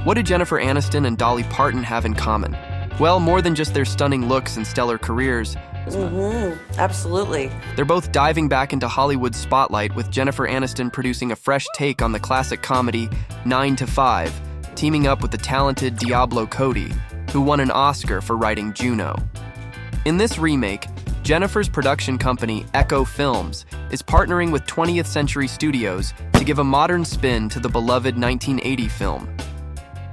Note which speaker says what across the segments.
Speaker 1: What do Jennifer Aniston and Dolly Parton have in common? Well, more than just their stunning looks and stellar careers.
Speaker 2: Absolutely.
Speaker 1: They're both diving back into Hollywood's spotlight, with Jennifer Aniston producing a fresh take on the classic comedy 9 to 5, teaming up with the talented Diablo Cody, who won an Oscar for writing Juno. In this remake, Jennifer's production company, Echo Films, is partnering with 20th Century Studios to give a modern spin to the beloved 1980 film.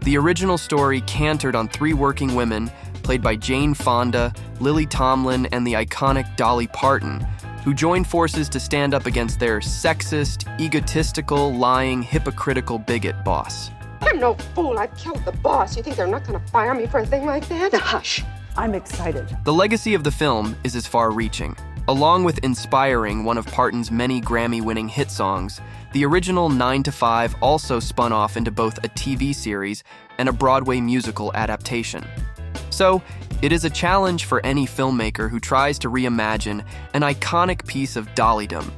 Speaker 1: The original story cantered on three working women, played by Jane Fonda, Lily Tomlin, and the iconic Dolly Parton, who joined forces to stand up against their sexist, egotistical, lying, hypocritical bigot boss.
Speaker 3: I'm no fool. I killed the boss. You think they're not going to fire me for a thing like that?
Speaker 2: Hush. I'm excited.
Speaker 1: The legacy of the film is as far-reaching. Along with inspiring one of Parton's many Grammy-winning hit songs, the original 9 to 5 also spun off into both a TV series and a Broadway musical adaptation. So, it is a challenge for any filmmaker who tries to reimagine an iconic piece of dollydom.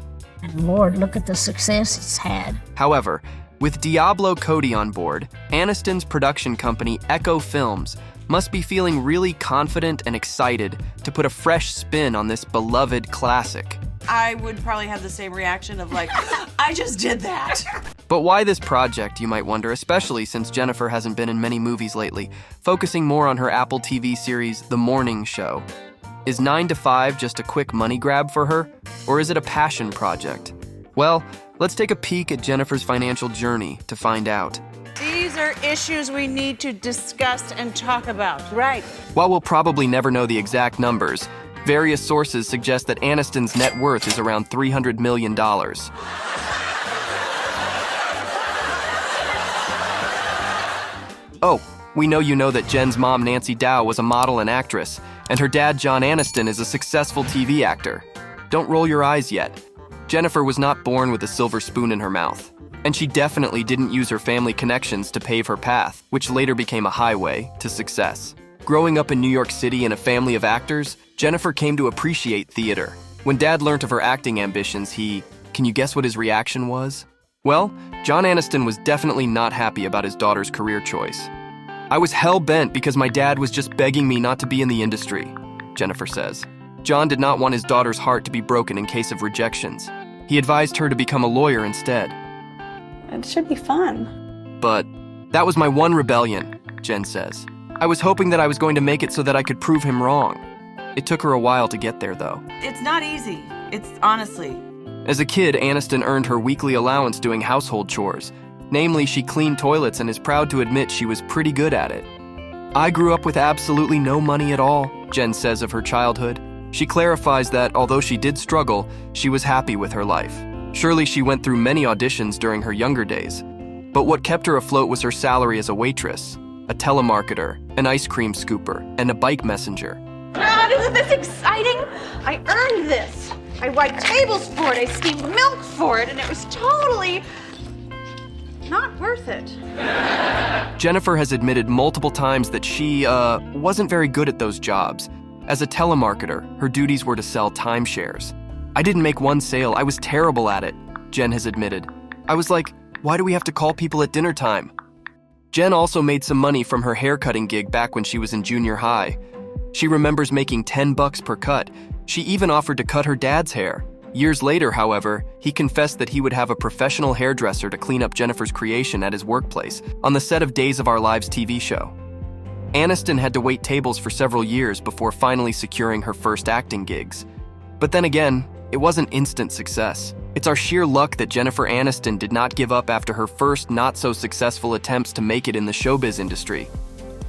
Speaker 4: And Lord, look at the success it's had.
Speaker 1: However, with Diablo Cody on board, Aniston's production company Echo Films must be feeling really confident and excited to put a fresh spin on this beloved classic.
Speaker 5: I would probably have the same reaction of like, I just did that.
Speaker 1: But why this project, you might wonder, especially since Jennifer hasn't been in many movies lately, focusing more on her Apple TV series, The Morning Show. Is 9 to 5 just a quick money grab for her, or is it a passion project? Well, let's take a peek at Jennifer's financial journey to find out.
Speaker 5: These are issues we need to discuss and talk about.
Speaker 2: Right.
Speaker 1: While we'll probably never know the exact numbers, various sources suggest that Aniston's net worth is around $300 million. Oh, we know you know that Jen's mom, Nancy Dow, was a model and actress, and her dad, John Aniston, is a successful TV actor. Don't roll your eyes yet. Jennifer was not born with a silver spoon in her mouth, and she definitely didn't use her family connections to pave her path, which later became a highway to success. Growing up in New York City in a family of actors, Jennifer came to appreciate theater. When Dad learned of her acting ambitions, can you guess what his reaction was? Well, John Aniston was definitely not happy about his daughter's career choice. "I was hell-bent because my dad was just begging me not to be in the industry," Jennifer says. John did not want his daughter's heart to be broken in case of rejections. He advised her to become a lawyer instead.
Speaker 6: It should be fun.
Speaker 1: "But that was my one rebellion," Jen says. "I was hoping that I was going to make it so that I could prove him wrong." It took her a while to get there, though.
Speaker 5: It's not easy. It's honestly.
Speaker 1: As a kid, Aniston earned her weekly allowance doing household chores. Namely, she cleaned toilets and is proud to admit she was pretty good at it. "I grew up with absolutely no money at all," Jen says of her childhood. She clarifies that, although she did struggle, she was happy with her life. Surely she went through many auditions during her younger days. But what kept her afloat was her salary as a waitress, a telemarketer, an ice cream scooper, and a bike messenger.
Speaker 3: God, isn't this exciting? I earned this. I wiped tables for it. I steamed milk for it, and it was totally not worth it.
Speaker 1: Jennifer has admitted multiple times that she, wasn't very good at those jobs. As a telemarketer, her duties were to sell timeshares. "I didn't make one sale. I was terrible at it," Jen has admitted. "I was like, why do we have to call people at dinner time?" Jen also made some money from her haircutting gig back when she was in junior high. She remembers making $10 per cut. She even offered to cut her dad's hair. Years later, however, he confessed that he would have a professional hairdresser to clean up Jennifer's creation at his workplace on the set of Days of Our Lives TV show. Aniston had to wait tables for several years before finally securing her first acting gigs. But then again, it wasn't instant success. It's our sheer luck that Jennifer Aniston did not give up after her first not-so-successful attempts to make it in the showbiz industry.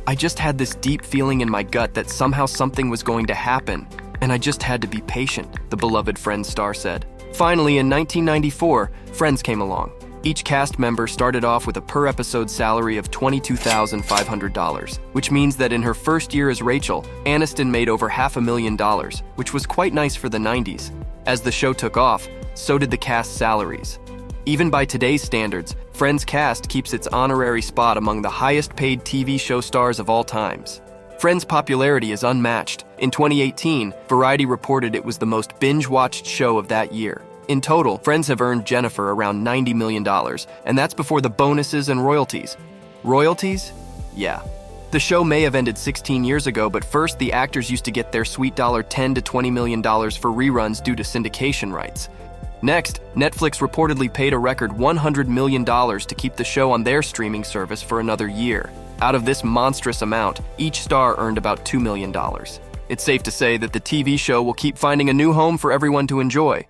Speaker 1: "I just had this deep feeling in my gut that somehow something was going to happen, and I just had to be patient," the beloved Friends star said. Finally, in 1994, Friends came along. Each cast member started off with a per-episode salary of $22,500, which means that in her first year as Rachel, Aniston made over $500,000, which was quite nice for the 90s. As the show took off, so did the cast's salaries. Even by today's standards, Friends cast keeps its honorary spot among the highest-paid TV show stars of all times. Friends' popularity is unmatched. In 2018, Variety reported it was the most binge-watched show of that year. In total, Friends have earned Jennifer around $90 million, and that's before the bonuses and royalties. Royalties? Yeah. The show may have ended 16 years ago, but first the actors used to get their sweet $10 to $20 million for reruns due to syndication rights. Next, Netflix reportedly paid a record $100 million to keep the show on their streaming service for another year. Out of this monstrous amount, each star earned about $2 million. It's safe to say that the TV show will keep finding a new home for everyone to enjoy.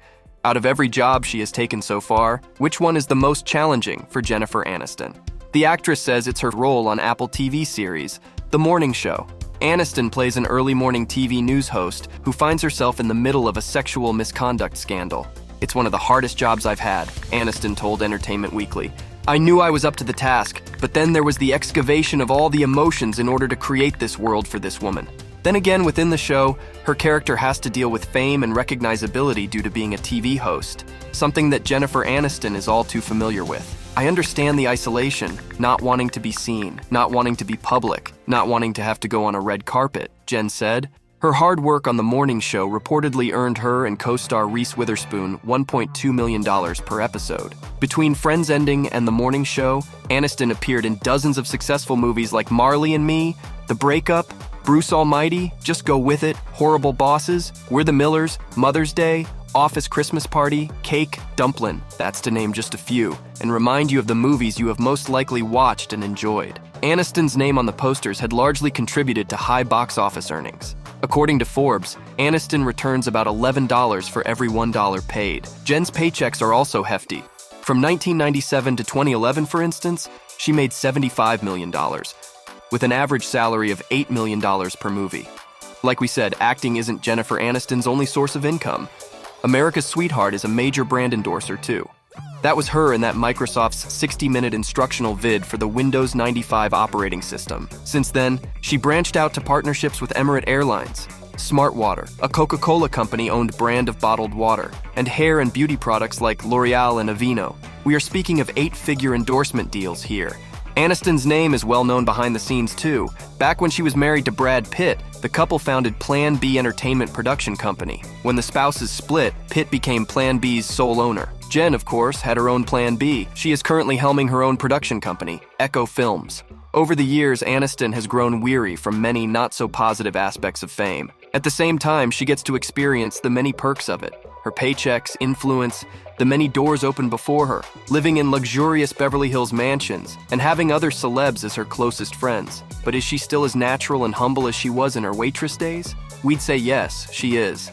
Speaker 1: Out of every job she has taken so far, which one is the most challenging for Jennifer Aniston? The actress says it's her role on Apple TV series, The Morning Show. Aniston plays an early morning TV news host who finds herself in the middle of a sexual misconduct scandal. It's one of the hardest jobs I've had, Aniston told Entertainment Weekly. I knew I was up to the task, but then there was the excavation of all the emotions in order to create this world for this woman. Then again, within the show, her character has to deal with fame and recognizability due to being a TV host, something that Jennifer Aniston is all too familiar with. I understand the isolation, not wanting to be seen, not wanting to be public, not wanting to have to go on a red carpet, Jen said. Her hard work on The Morning Show reportedly earned her and co-star Reese Witherspoon $1.2 million per episode. Between Friends ending and The Morning Show, Aniston appeared in dozens of successful movies like Marley and Me, The Breakup, Bruce Almighty, Just Go With It, Horrible Bosses, We're the Millers, Mother's Day, Office Christmas Party, Cake, Dumplin', that's to name just a few, and remind you of the movies you have most likely watched and enjoyed. Aniston's name on the posters had largely contributed to high box office earnings. According to Forbes, Aniston returns about $11 for every $1 paid. Jen's paychecks are also hefty. From 1997 to 2011, for instance, she made $75 million, with an average salary of $8 million per movie. Like we said, acting isn't Jennifer Aniston's only source of income. America's Sweetheart is a major brand endorser, too. That was her in that Microsoft's 60-minute instructional vid for the Windows 95 operating system. Since then, she branched out to partnerships with Emirates Airlines, Smart Water, a Coca-Cola company-owned brand of bottled water, and hair and beauty products like L'Oreal and Aveeno. We are speaking of 8-figure endorsement deals here. Aniston's name is well known behind the scenes too. Back when she was married to Brad Pitt, the couple founded Plan B Entertainment Production Company. When the spouses split, Pitt became Plan B's sole owner. Jen, of course, had her own Plan B. She is currently helming her own production company, Echo Films. Over the years, Aniston has grown weary from many not-so-positive aspects of fame. At the same time, she gets to experience the many perks of it. Her paychecks, influence, the many doors open before her, living in luxurious Beverly Hills mansions, and having other celebs as her closest friends. But is she still as natural and humble as she was in her waitress days? We'd say yes, she is.